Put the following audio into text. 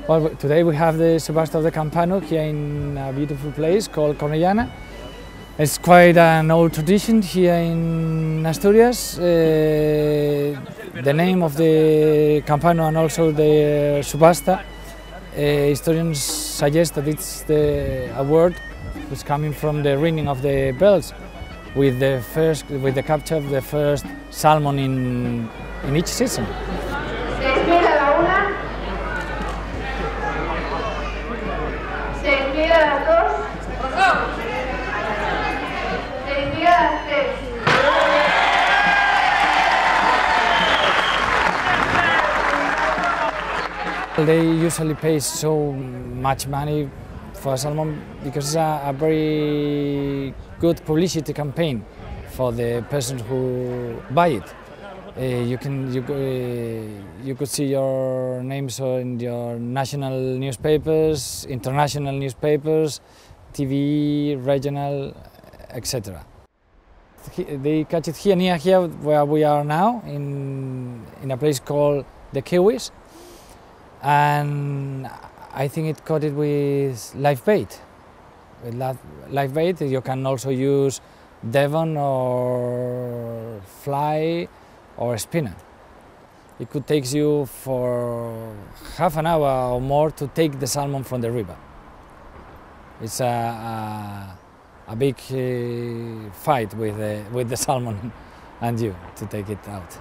Well, today we have the Subasta of the Campanu here in a beautiful place called Cornellana. It's quite an old tradition here in Asturias. The name of the Campanu and also the Subasta, historians suggest that it's a word which is coming from the ringing of the bells with the capture of the first salmon in each season. They usually pay so much money for salmon because it's a very good publicity campaign for the person who buy it. You could see your names in your national newspapers, international newspapers, TV, regional, etc. They catch it here, near here, where we are now, in a place called the Kiwis, and I think it caught it with live bait. With live bait, you can also use Devon or fly or spinner. It could take you for half an hour or more to take the salmon from the river. It's a big fight with the salmon and you to take it out.